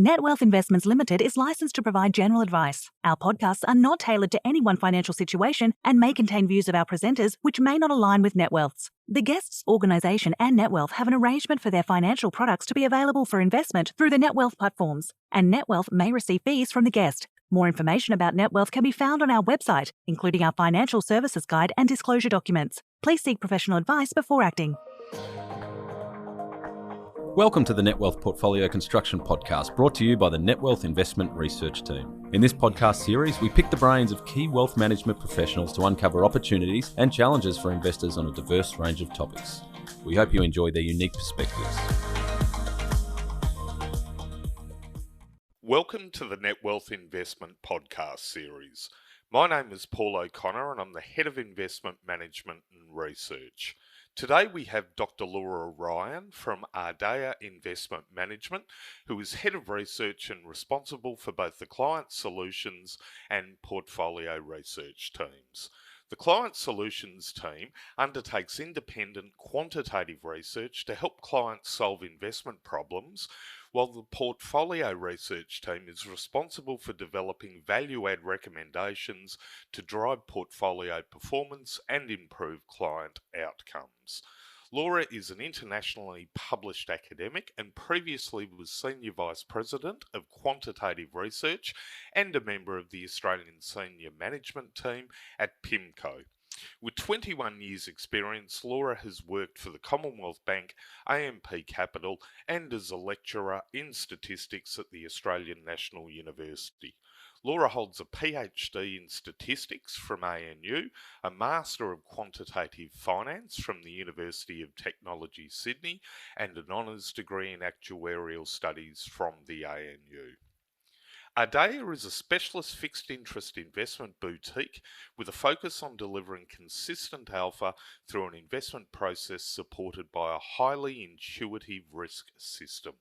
Net Wealth Investments Limited is licensed to provide general advice. Our podcasts are not tailored to any one financial situation and may contain views of our presenters which may not align with Net Wealth's. The guests, organisation and Net Wealth have an arrangement for their financial products to be available for investment through the Net Wealth platforms, and Net Wealth may receive fees from the guest. More information about Net Wealth can be found on our website, including our financial services guide and disclosure documents. Please seek professional advice before acting. Welcome to the Net Wealth Portfolio Construction Podcast, brought to you by the Net Wealth Investment Research Team. In this podcast series, we pick the brains of key wealth management professionals to uncover opportunities and challenges for investors on a diverse range of topics. We hope you enjoy their unique perspectives. Welcome to the Net Wealth Investment Podcast series. My name is Paul O'Connor and I'm the Head of Investment Management and Research. Today we have Dr. Laura Ryan from Ardea Investment Management, who is Head of Research and responsible for both the Client Solutions and Portfolio Research teams. The Client Solutions team undertakes independent quantitative research to help clients solve investment problems, while the Portfolio Research team is responsible for developing value-add recommendations to drive portfolio performance and improve client outcomes. Laura is an internationally published academic and previously was Senior Vice President of Quantitative Research and a member of the Australian Senior Management Team at PIMCO. With 21 years' experience, Laura has worked for the Commonwealth Bank, AMP Capital, and as a lecturer in statistics at the Australian National University. Laura holds a PhD in statistics from ANU, a Master of Quantitative Finance from the University of Technology, Sydney, and an Honours degree in Actuarial Studies from the ANU. Ardea is a specialist fixed interest investment boutique with a focus on delivering consistent alpha through an investment process supported by a highly intuitive risk system.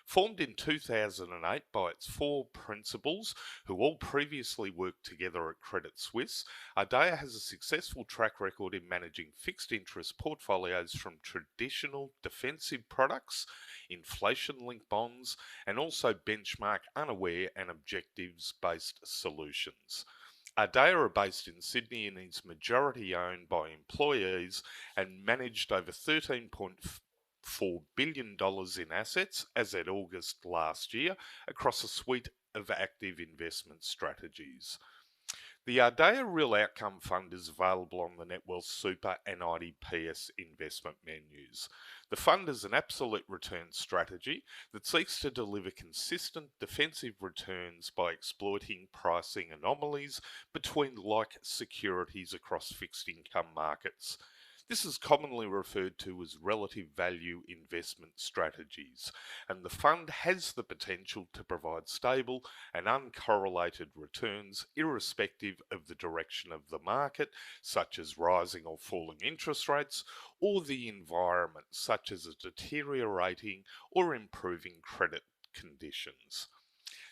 Formed in 2008 by its four principals, who all previously worked together at Credit Suisse, Ardea has a successful track record in managing fixed interest portfolios from traditional defensive products, inflation-linked bonds, and also benchmark unaware and objectives-based solutions. Ardea are based in Sydney and is majority owned by employees and managed over $13.4 billion in assets as at August last year across a suite of active investment strategies. The Ardea Real Outcome Fund is available on the NetWealth Super and IDPS investment menus. The fund is an absolute return strategy that seeks to deliver consistent defensive returns by exploiting pricing anomalies between like securities across fixed income markets. This is commonly referred to as relative value investment strategies, and the fund has the potential to provide stable and uncorrelated returns irrespective of the direction of the market, such as rising or falling interest rates, or the environment, such as a deteriorating or improving credit conditions.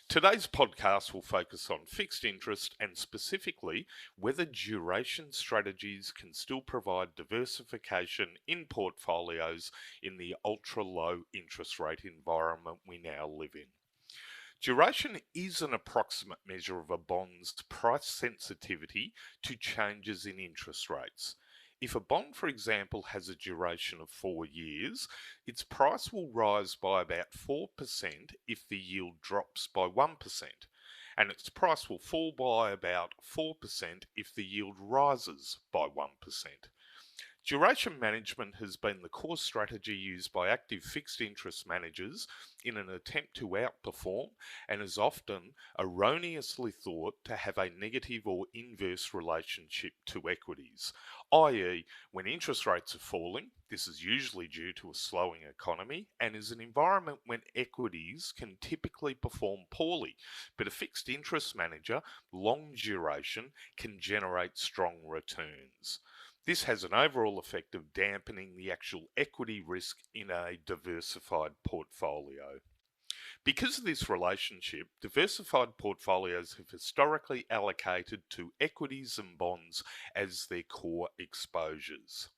Today's podcast will focus on fixed interest and specifically whether duration strategies can still provide diversification in portfolios in the ultra-low interest rate environment we now live in. Duration is an approximate measure of a bond's price sensitivity to changes in interest rates. If a bond, for example, has a duration of 4 years, its price will rise by about 4% if the yield drops by 1%, and its price will fall by about 4% if the yield rises by 1%. Duration management has been the core strategy used by active fixed interest managers in an attempt to outperform and is often erroneously thought to have a negative or inverse relationship to equities, i.e. when interest rates are falling, this is usually due to a slowing economy and is an environment when equities can typically perform poorly, but a fixed interest manager, long duration, can generate strong returns. This has an overall effect of dampening the actual equity risk in a diversified portfolio. Because of this relationship, diversified portfolios have historically allocated to equities and bonds as their core exposures.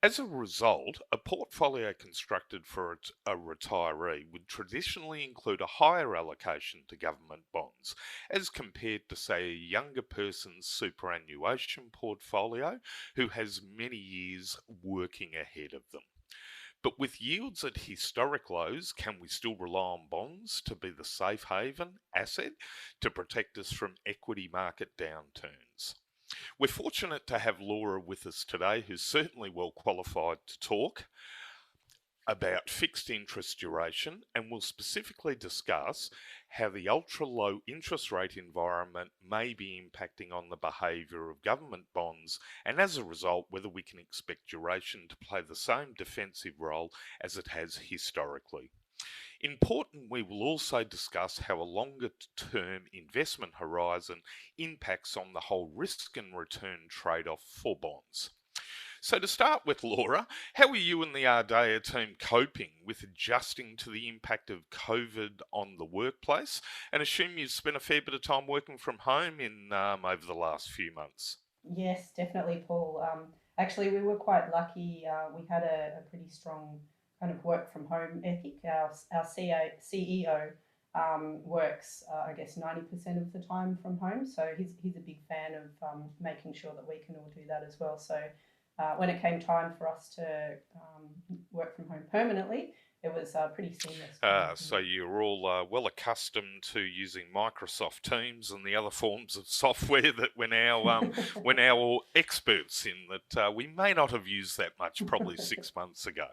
As a result, a portfolio constructed for a retiree would traditionally include a higher allocation to government bonds as compared to, say, a younger person's superannuation portfolio who has many years working ahead of them. But with yields at historic lows, can we still rely on bonds to be the safe haven asset to protect us from equity market downturns? We're fortunate to have Laura with us today, who's certainly well qualified to talk about fixed interest duration, and will specifically discuss how the ultra low interest rate environment may be impacting on the behaviour of government bonds, and as a result, whether we can expect duration to play the same defensive role as it has historically. Important, we will also discuss how a longer term investment horizon impacts on the whole risk and return trade off for bonds. So, to start with, Laura, how are you and the Ardea team coping with adjusting to the impact of COVID on the workplace? And assume you've spent a fair bit of time working from home in over the last few months. Yes, definitely, Paul. Actually, we were quite lucky. We had a pretty strong kind of work from home ethic. Our CEO works, I guess, 90% of the time from home. So he's a big fan of making sure that we can all do that as well. So when it came time for us to work from home permanently, it was pretty seamless. So you're all well accustomed to using Microsoft Teams and the other forms of software that we're now experts in, that we may not have used that much probably 6 months ago.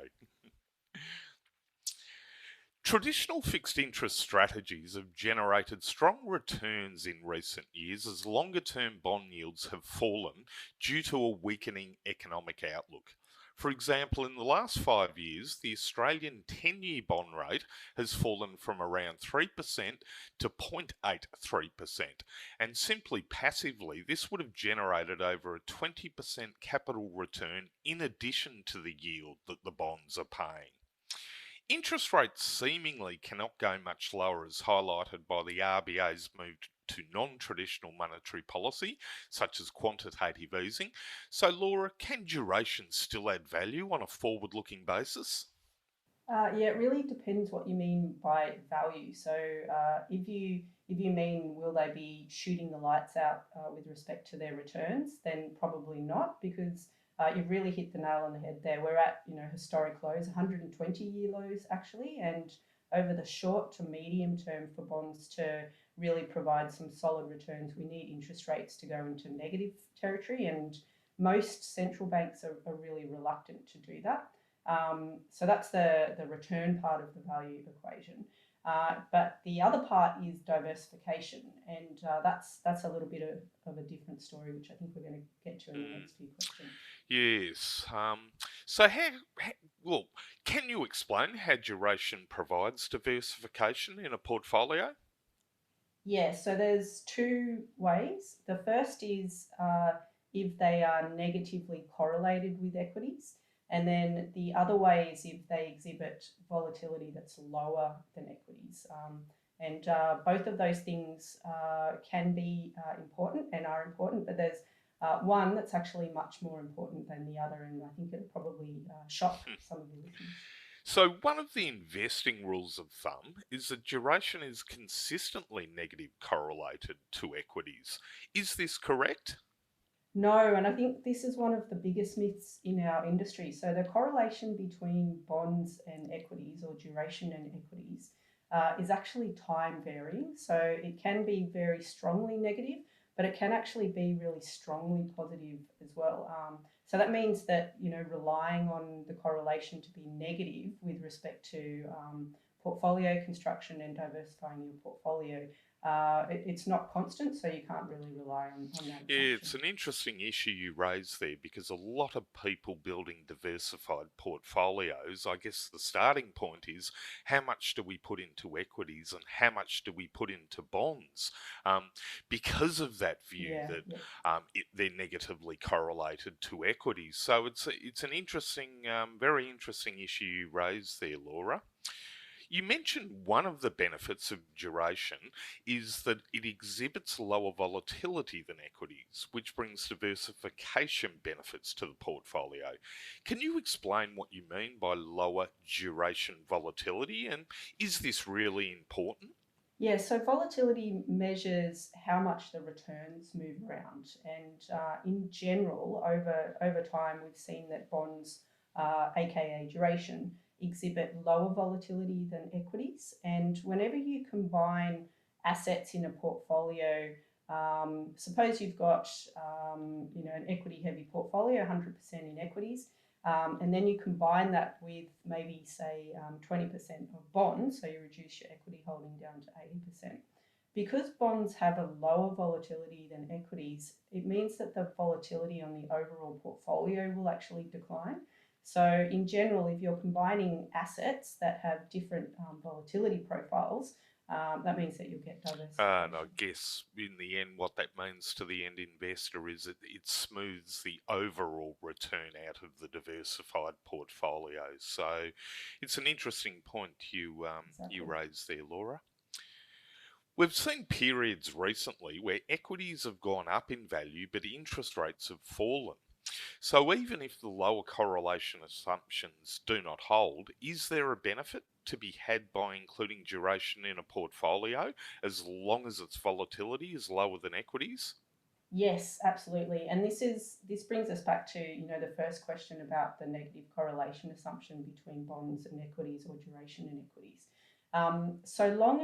Traditional fixed interest strategies have generated strong returns in recent years as longer term bond yields have fallen due to a weakening economic outlook. For example, in the last 5 years, the Australian 10-year bond rate has fallen from around 3% to 0.83%, and simply passively, this would have generated over a 20% capital return in addition to the yield that the bonds are paying. Interest rates seemingly cannot go much lower, as highlighted by the RBA's move to non-traditional monetary policy, such as quantitative easing. So, Laura, can duration still add value on a forward-looking basis? Yeah, it really depends what you mean by value. So if you mean will they be shooting the lights out with respect to their returns, then probably not, because you've really hit the nail on the head there. We're at historic lows, 120-year lows actually, and over the short to medium term for bonds to really provide some solid returns, we need interest rates to go into negative territory, and most central banks are really reluctant to do that. So that's the return part of the value equation. But the other part is diversification, and that's a little bit of a different story, which I think we're going to get to in the next few questions. Yes. So well, can you explain how duration provides diversification in a portfolio? Yeah, so there's two ways. The first is if they are negatively correlated with equities. And then the other way is if they exhibit volatility that's lower than equities. And both of those things can be important and are important, but there's one that's actually much more important than the other, and I think it'll probably shock some of the listeners. So one of the investing rules of thumb is that duration is consistently negative correlated to equities. Is this correct? No, and I think this is one of the biggest myths in our industry. So the correlation between bonds and equities, or duration and equities, is actually time varying. So it can be very strongly negative, but it can actually be really strongly positive as well. So that means that relying on the correlation to be negative with respect to portfolio construction and diversifying your portfolio, it's not constant, so you can't really rely on that. Yeah, it's an interesting issue you raise there, because a lot of people building diversified portfolios, I guess the starting point is how much do we put into equities and how much do we put into bonds? Because of that view that they're negatively correlated to equities. So it's an interesting, very interesting issue you raise there, Laura. You mentioned one of the benefits of duration is that it exhibits lower volatility than equities, which brings diversification benefits to the portfolio. Can you explain what you mean by lower duration volatility, and is this really important? Yeah, so volatility measures how much the returns move around, and in general, over time, we've seen that bonds, aka duration, exhibit lower volatility than equities. And whenever you combine assets in a portfolio, suppose you've got an equity-heavy portfolio, 100% in equities. And then you combine that with maybe, say, 20% of bonds, so you reduce your equity holding down to 80%. Because bonds have a lower volatility than equities, it means that the volatility on the overall portfolio will actually decline. So in general, if you're combining assets that have different volatility profiles, that means that you'll get diversification. And I guess in the end, what that means to the end investor is that it smooths the overall return out of the diversified portfolio. So it's an interesting point you Exactly. raised there, Laura. We've seen periods recently where equities have gone up in value, but interest rates have fallen. So even if the lower correlation assumptions do not hold, is there a benefit to be had by including duration in a portfolio as long as its volatility is lower than equities? Yes, absolutely. And this brings us back to, the first question about the negative correlation assumption between bonds and equities, or duration in equities. So long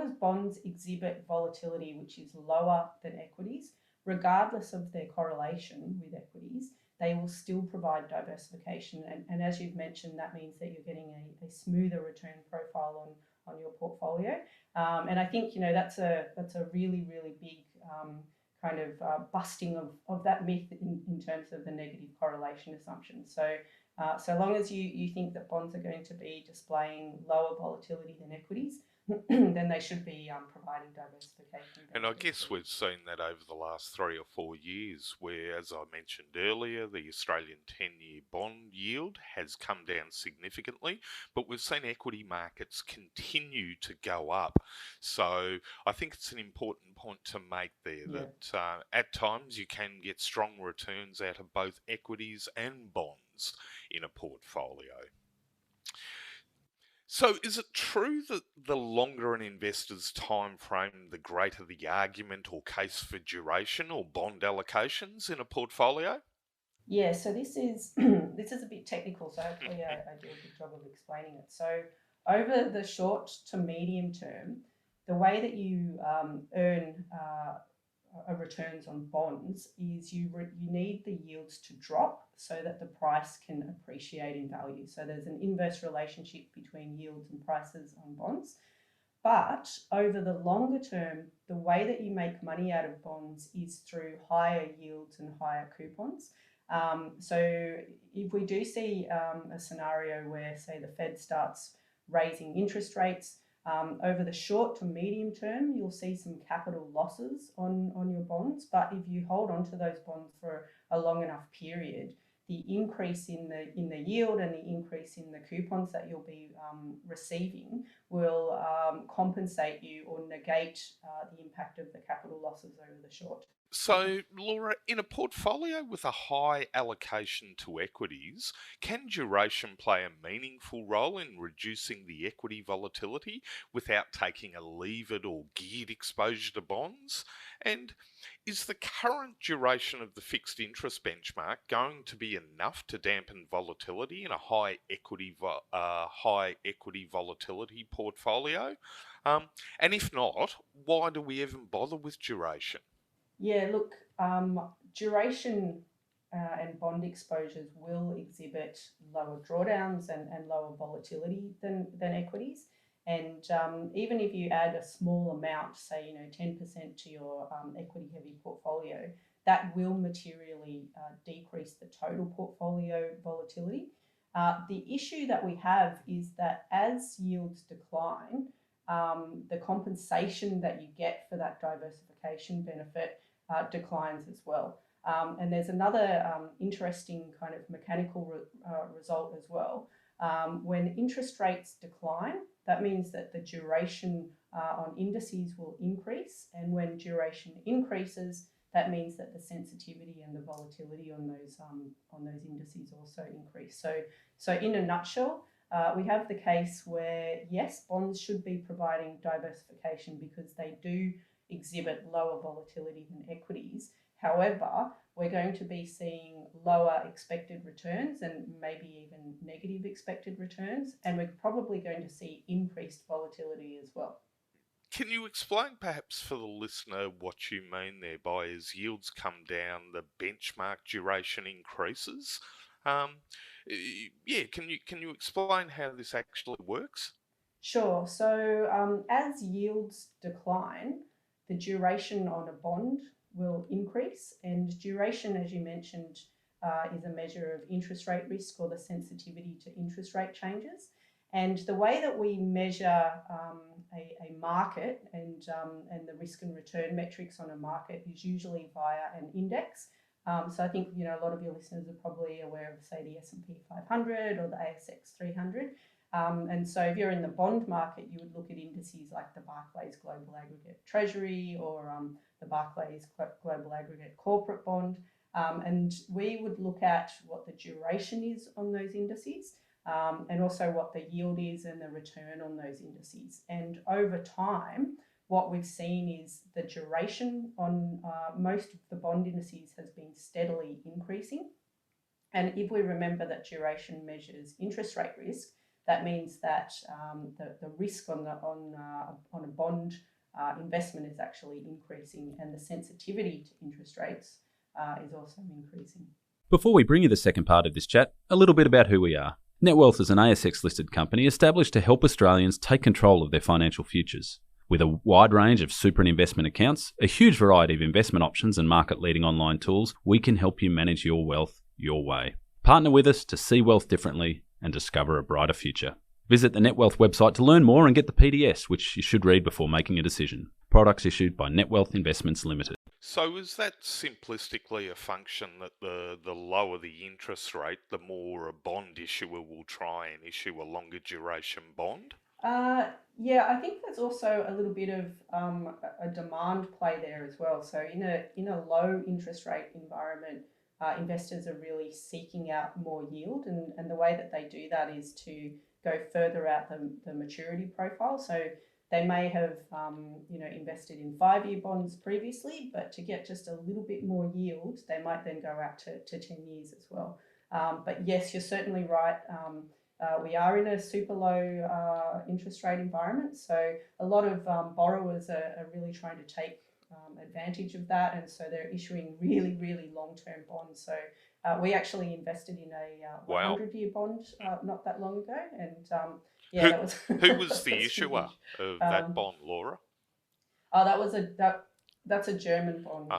as bonds exhibit volatility which is lower than equities, regardless of their correlation with equities, they will still provide diversification. And as you've mentioned, that means that you're getting a smoother return profile on your portfolio. And I think that's a really, really big kind of busting of that myth in terms of the negative correlation assumption. So long as you think that bonds are going to be displaying lower volatility than equities, then they should be providing diversification. And I guess we've seen that over the last 3 or 4 years, where, as I mentioned earlier, the Australian 10-year bond yield has come down significantly, but we've seen equity markets continue to go up. So I think it's an important point to make there that at times you can get strong returns out of both equities and bonds in a portfolio. So is it true that the longer an investor's time frame, the greater the argument or case for duration or bond allocations in a portfolio? Yeah, so this is this is a bit technical, so hopefully I do a good job of explaining it. So over the short to medium term, the way that you earn returns on bonds is you need the yields to drop so that the price can appreciate in value. So there's an inverse relationship between yields and prices on bonds. But over the longer term, the way that you make money out of bonds is through higher yields and higher coupons. So if we do see a scenario where, say, the Fed starts raising interest rates, over the short to medium term, you'll see some capital losses on your bonds. But if you hold on to those bonds for a long enough period, the increase in the yield and the increase in the coupons that you'll be receiving will compensate you or negate the impact of the capital losses over the short. So, Laura, in a portfolio with a high allocation to equities, can duration play a meaningful role in reducing the equity volatility without taking a levered or geared exposure to bonds? And is the current duration of the fixed interest benchmark going to be enough to dampen volatility in a high equity volatility portfolio? And if not, why do we even bother with duration? Yeah, look, duration and bond exposures will exhibit lower drawdowns and lower volatility than equities. And even if you add a small amount, say 10% to your equity-heavy portfolio, that will materially decrease the total portfolio volatility. The issue that we have is that as yields decline, the compensation that you get for that diversification benefit declines as well. And there's another interesting kind of mechanical result as well. When interest rates decline, that means that the duration on indices will increase, and when duration increases, that means that the sensitivity and the volatility on those indices also increase. So in a nutshell, we have the case where, yes, bonds should be providing diversification because they do exhibit lower volatility than equities. However, we're going to be seeing lower expected returns and maybe even negative expected returns, and we're probably going to see increased volatility as well. Can you explain perhaps for the listener what you mean there by as yields come down, the benchmark duration increases? Can you explain how this actually works? Sure. So as yields decline, the duration on a bond will increase, and duration, as you mentioned, is a measure of interest rate risk or the sensitivity to interest rate changes. And the way that we measure a market and the risk and return metrics on a market is usually via an index. So I think a lot of your listeners are probably aware of, say, the S&P 500 or the ASX 300. And so if you're in the bond market, you would look at indices like the Barclays Global Aggregate Treasury or the Barclays Global Aggregate Corporate Bond. And we would look at what the duration is on those indices and also what the yield is and the return on those indices. And over time, what we've seen is the duration on most of the bond indices has been steadily increasing. And if we remember that duration measures interest rate risk, that means that the risk on a bond investment is actually increasing, and the sensitivity to interest rates is also increasing. Before we bring you the second part of this chat, a little bit about who we are. Netwealth is an ASX-listed company established to help Australians take control of their financial futures. With a wide range of super and investment accounts, a huge variety of investment options and market-leading online tools, we can help you manage your wealth your way. Partner with us to see wealth differently and discover a brighter future. Visit the Netwealth website to learn more and get the PDS, which you should read before making a decision. Products issued by Netwealth Investments Limited. So is that simplistically a function that the lower the interest rate, the more a bond issuer will try and issue a longer duration bond? Yeah, I think there's also a little bit of a demand play there as well. So in a low interest rate environment, investors are really seeking out more yield, and the way that they do that is to go further out the maturity profile. So they may have invested in 5-year bonds previously, but to get just a little bit more yield, they might then go out to 10 years as well. But yes, you're certainly right. We are in a super low interest rate environment, so a lot of borrowers are really trying to take advantage of that, and so they're issuing really, really long-term bonds. So we actually invested in a 100-year bond not that long ago, and that was who was the issuer of that bond, Laura? Oh, that's a German bond.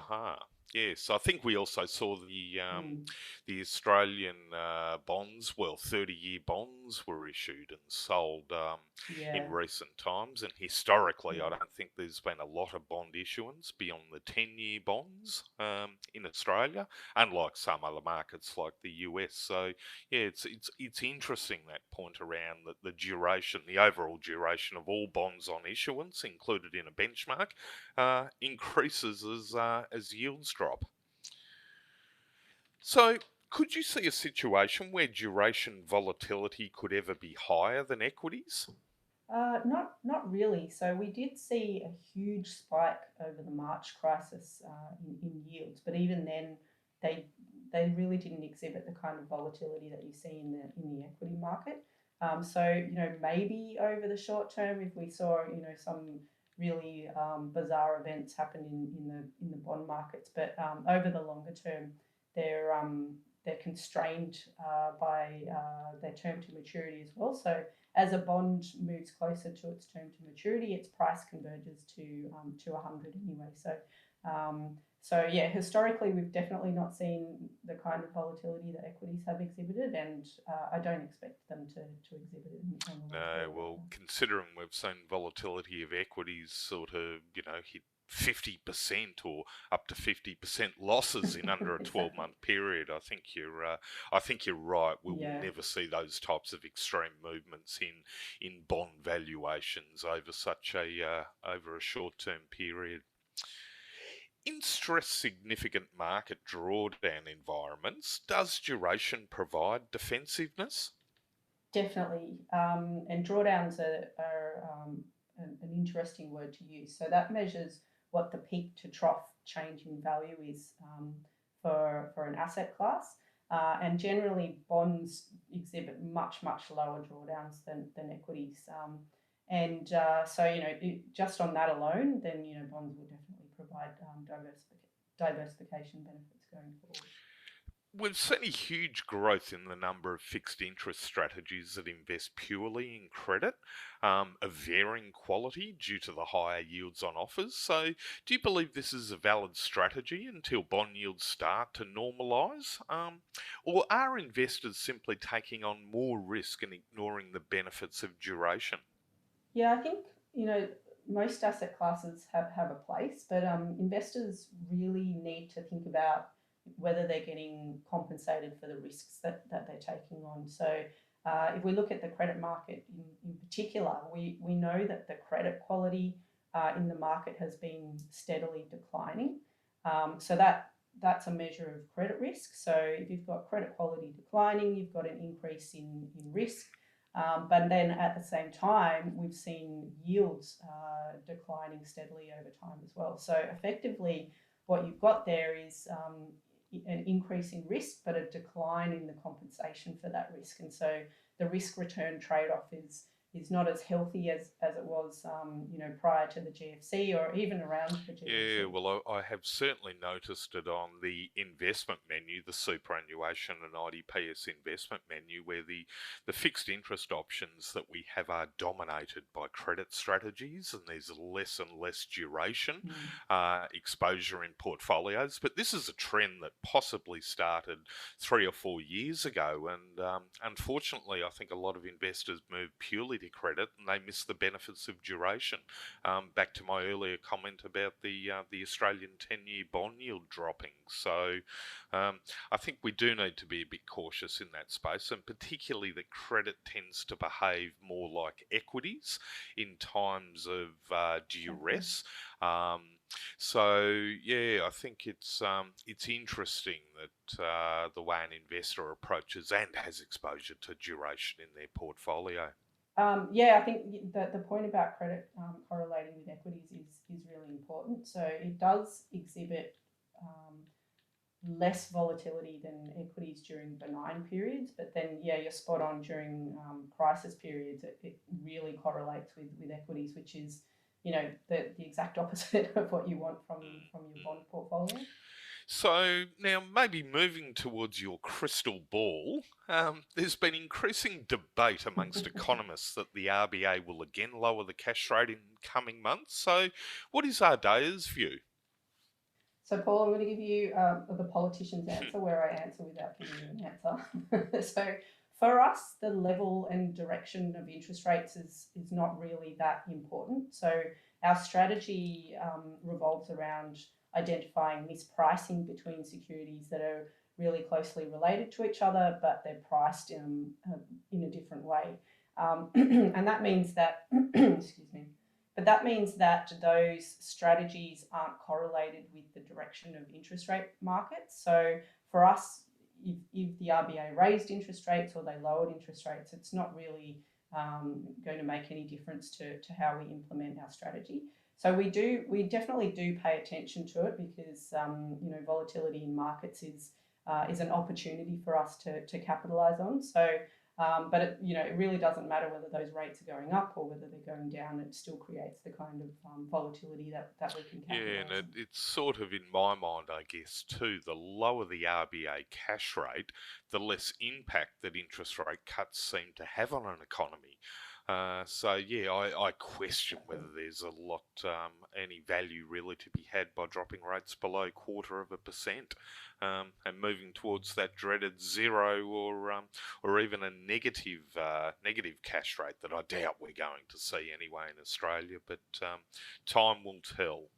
Yes, I think we also saw the Australian bonds, 30-year bonds were issued and sold in recent times. And historically, I don't think there's been a lot of bond issuance beyond the 10-year bonds in Australia, unlike some other markets like the US. So, yeah, it's interesting, that point around the duration, the overall duration of all bonds on issuance included in a benchmark increases as yields drop. So, could you see a situation where duration volatility could ever be higher than equities? Not really. So we did see a huge spike over the March crisis in yields, but even then, they really didn't exhibit the kind of volatility that you see in the equity market. So maybe over the short term, if we saw some really bizarre events happen in the bond markets, but over the longer term, they're constrained by their term to maturity as well. So as a bond moves closer to its term to maturity, its price converges to 100 anyway. So yeah, historically we've definitely not seen the kind of volatility that equities have exhibited, and I don't expect them to exhibit it. No, well, considering we've seen volatility of equities sort of hit 50% or up to 50% losses in under a 12-month period. I think you're right. We will never see those types of extreme movements in bond valuations over over a short-term period. In stress-significant market drawdown environments, does duration provide defensiveness? Definitely. And drawdowns are an interesting word to use. So that measures what the peak to trough change in value is for an asset class. And generally, bonds exhibit much lower drawdowns than equities. So, just on that alone, then, bonds will definitely provide diversification benefits going forward. We've seen a huge growth in the number of fixed interest strategies that invest purely in credit, of varying quality due to the higher yields on offers. So do you believe this is a valid strategy until bond yields start to normalise? Or are investors simply taking on more risk and ignoring the benefits of duration? Yeah, I think, most asset classes have a place, but investors really need to think about whether they're getting compensated for the risks that they're taking on. So if we look at the credit market in particular, we know that the credit quality in the market has been steadily declining. So that's a measure of credit risk. So if you've got credit quality declining, you've got an increase in risk. But then at the same time, we've seen yields declining steadily over time as well. So effectively, what you've got there is an increase in risk, but a decline in the compensation for that risk. And so the risk-return trade-off is not as healthy as it was, prior to the GFC or even around the GFC. Yeah, well, I have certainly noticed it on the investment menu, the superannuation and IDPS investment menu, where the fixed interest options that we have are dominated by credit strategies, and there's less and less duration exposure in portfolios. But this is a trend that possibly started 3 or 4 years ago, and unfortunately, I think a lot of investors moved purely to credit and they miss the benefits of duration. Back to my earlier comment about the Australian 10-year bond yield dropping. So I think we do need to be a bit cautious in that space, and particularly that credit tends to behave more like equities in times of duress. So yeah, I think it's interesting that the way an investor approaches and has exposure to duration in their portfolio. I think the point about credit correlating with equities is really important. So it does exhibit less volatility than equities during benign periods, but then, you're spot on, during crisis periods, it really correlates with equities, which is, the exact opposite of what you want from your bond portfolio. So now maybe moving towards your crystal ball, there's been increasing debate amongst economists that the RBA will again lower the cash rate in coming months. So what is Ardea's view? So Paul, I'm going to give you the politician's answer, where I answer without giving you an answer. So for us, the level and direction of interest rates is not really that important. So our strategy revolves around identifying mispricing between securities that are really closely related to each other, but they're priced in a different way. And that means that, excuse me, but that means that those strategies aren't correlated with the direction of interest rate markets. So for us, if the RBA raised interest rates or they lowered interest rates, it's not really going to make any difference to how we implement our strategy. So we definitely do pay attention to it, because volatility in markets is an opportunity for us to capitalise on. So, but it really doesn't matter whether those rates are going up or whether they're going down. It still creates the kind of volatility that we can capitalise on. Yeah, and it's sort of, in my mind, I guess, too, the lower the RBA cash rate, the less impact that interest rate cuts seem to have on an economy. I question whether there's any value really to be had by dropping rates below 0.25%, and moving towards that dreaded zero or even a negative cash rate that I doubt we're going to see anyway in Australia. But time will tell.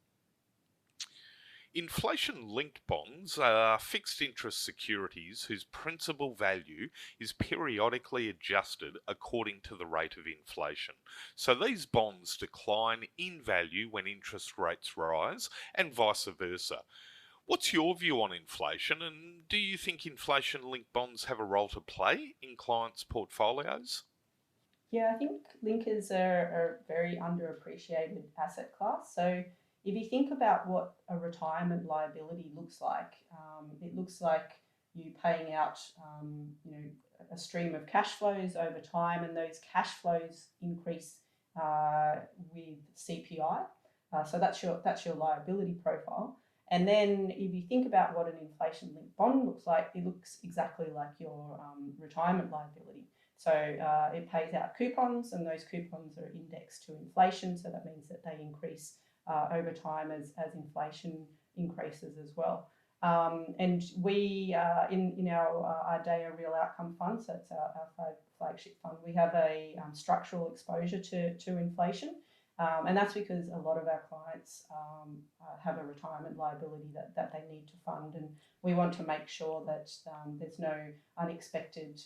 Inflation-linked bonds are fixed interest securities whose principal value is periodically adjusted according to the rate of inflation. So these bonds decline in value when interest rates rise and vice versa. What's your view on inflation, and do you think inflation-linked bonds have a role to play in clients' portfolios? Yeah, I think linkers are a very underappreciated asset class. So if you think about what a retirement liability looks like, it looks like you paying out, a stream of cash flows over time, and those cash flows increase with CPI. So that's your liability profile. And then if you think about what an inflation-linked bond looks like, it looks exactly like your retirement liability. So it pays out coupons, and those coupons are indexed to inflation. So that means that they increase over time as inflation increases as well. And we, in our Ardea Real Outcome Fund, so it's our flagship fund, we have a structural exposure to inflation. And that's because a lot of our clients have a retirement liability that they need to fund, and we want to make sure that there's no unexpected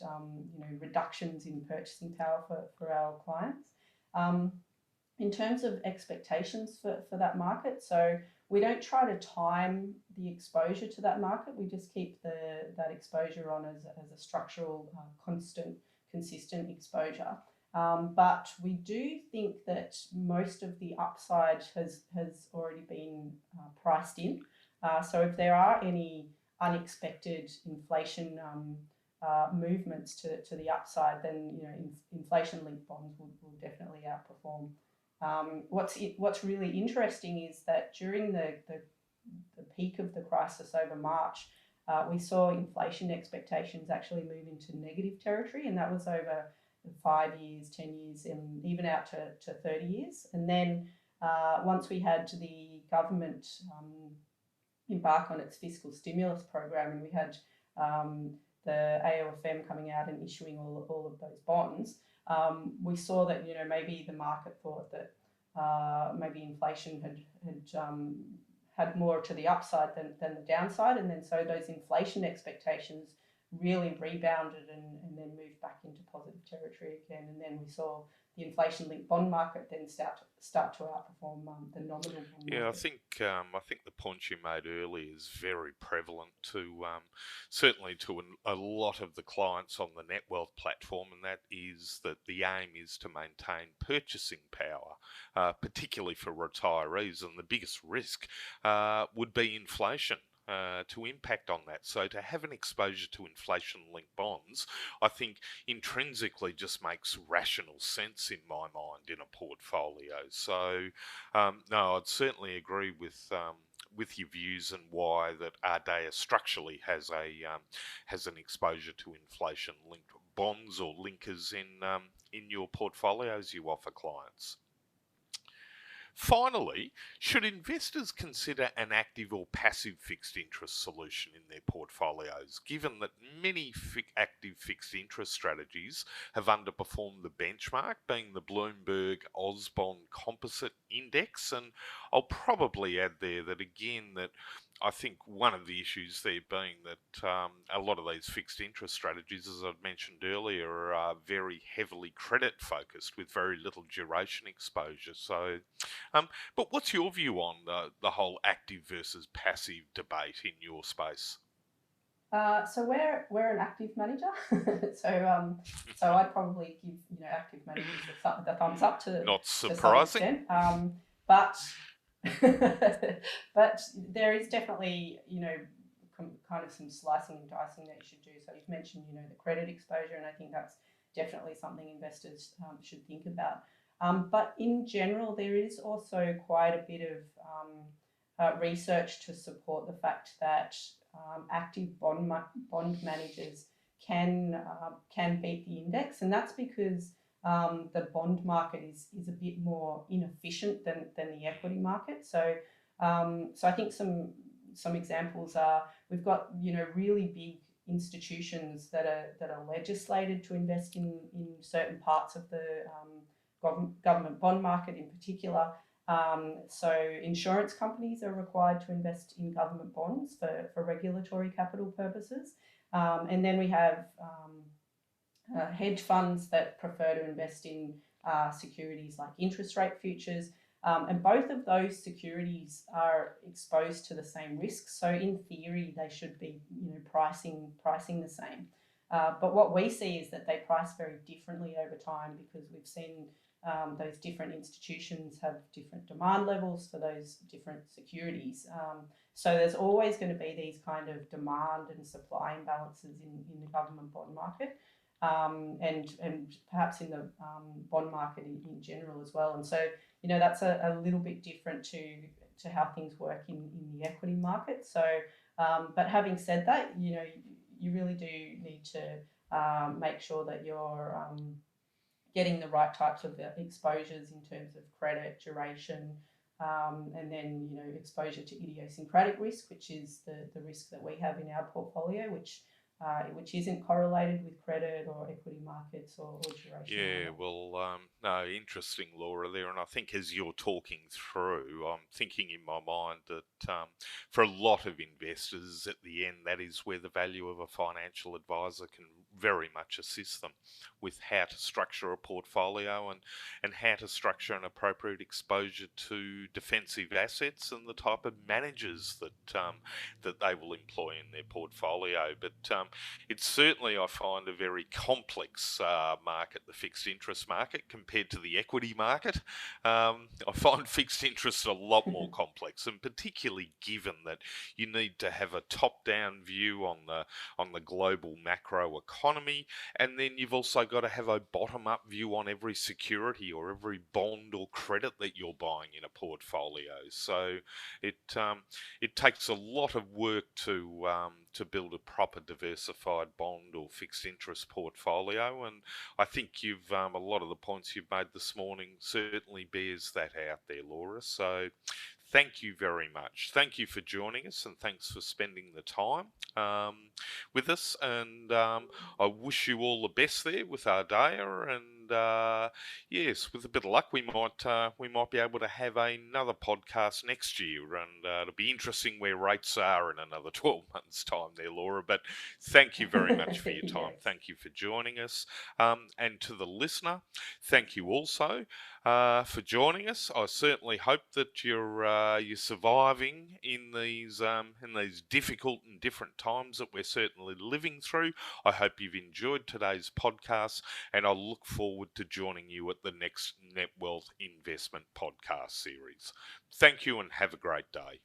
reductions in purchasing power for our clients. In terms of expectations for that market, so we don't try to time the exposure to that market. We just keep that exposure on as a structural, consistent exposure. But we do think that most of the upside has already been priced in. So if there are any unexpected inflation movements to the upside, then inflation-linked bonds will definitely outperform. What's really interesting is that during the peak of the crisis over March, we saw inflation expectations actually move into negative territory, and that was over 5 years, 10 years, and even out to 30 years. And then once we had the government embark on its fiscal stimulus program, and we had the AOFM coming out and issuing all of those bonds, we saw that maybe the market thought that maybe inflation had more to the upside than the downside, and then so those inflation expectations really rebounded and then moved back into positive territory again, and then we saw the inflation-linked bond market then start to outperform the nominal bond market. Yeah, I think the point you made earlier is very prevalent to certainly to a lot of the clients on the NetWealth platform, and that is that the aim is to maintain purchasing power, particularly for retirees, and the biggest risk would be inflation. To impact on that. So to have an exposure to inflation-linked bonds, I think intrinsically just makes rational sense in my mind in a portfolio. So no, I'd certainly agree with your views and why that Ardea structurally has an exposure to inflation-linked bonds or linkers in your portfolios you offer clients. Finally, should investors consider an active or passive fixed interest solution in their portfolios, given that many active fixed interest strategies have underperformed the benchmark, being the Bloomberg Ausbond Composite Index? And I'll probably add there that again that I think one of the issues there being that a lot of these fixed interest strategies, as I've mentioned earlier, are very heavily credit focused with very little duration exposure. So, but what's your view on the whole active versus passive debate in your space? So we're an active manager, so I'd probably give active managers the thumbs up to not surprising, to some extent. But but there is definitely kind of some slicing and dicing that you should do. So you've mentioned the credit exposure, and I think that's definitely something investors should think about. But in general, there is also quite a bit of research to support the fact that active bond managers can beat the index, and that's because the bond market is a bit more inefficient than the equity market. So I think some examples are we've got really big institutions that are legislated to invest in certain parts of the government bond market in particular, So insurance companies are required to invest in government bonds for regulatory capital purposes. And then we have hedge funds that prefer to invest in securities like interest rate futures. And both of those securities are exposed to the same risks. So in theory, they should be pricing the same. But what we see is that they price very differently over time, because we've seen those different institutions have different demand levels for those different securities. So there's always going to be these kind of demand and supply imbalances in the government bond market. And perhaps in the bond market in general as well. And so, that's a little bit different to how things work in the equity market. So, but having said that, you really do need to make sure that you're getting the right types of exposures in terms of credit, duration, and then, exposure to idiosyncratic risk, which is the risk that we have in our portfolio, which isn't correlated with credit or equity markets or duration. Yeah, well, no, interesting, Laura, there. And I think as you're talking through, I'm thinking in my mind that for a lot of investors, at the end, that is where the value of a financial advisor can very much assist them with how to structure a portfolio and how to structure an appropriate exposure to defensive assets and the type of managers that they will employ in their portfolio. But it's certainly, I find, a very complex market, the fixed interest market, compared to the equity market. I find fixed interest a lot more complex, and particularly given that you need to have a top-down view on the global macro economy, and then you've also got to have a bottom-up view on every security or every bond or credit that you're buying in a portfolio. So it takes a lot of work to build a proper diversified bond or fixed interest portfolio, and I think you've a lot of the points you've made this morning certainly bears that out there, Laura. So thank you very much. Thank you for joining us, and thanks for spending the time with us. And I wish you all the best there with Ardea. And yes, with a bit of luck, we might be able to have another podcast next year. And it'll be interesting where rates are in another 12 months' time there, Laura. But thank you very much for your time. Yes. Thank you for joining us. And to the listener, thank you also for joining us. I certainly hope that you're surviving in these difficult and different times that we're certainly living through. I hope you've enjoyed today's podcast, and I look forward to joining you at the next Net Wealth Investment podcast series. Thank you, and have a great day.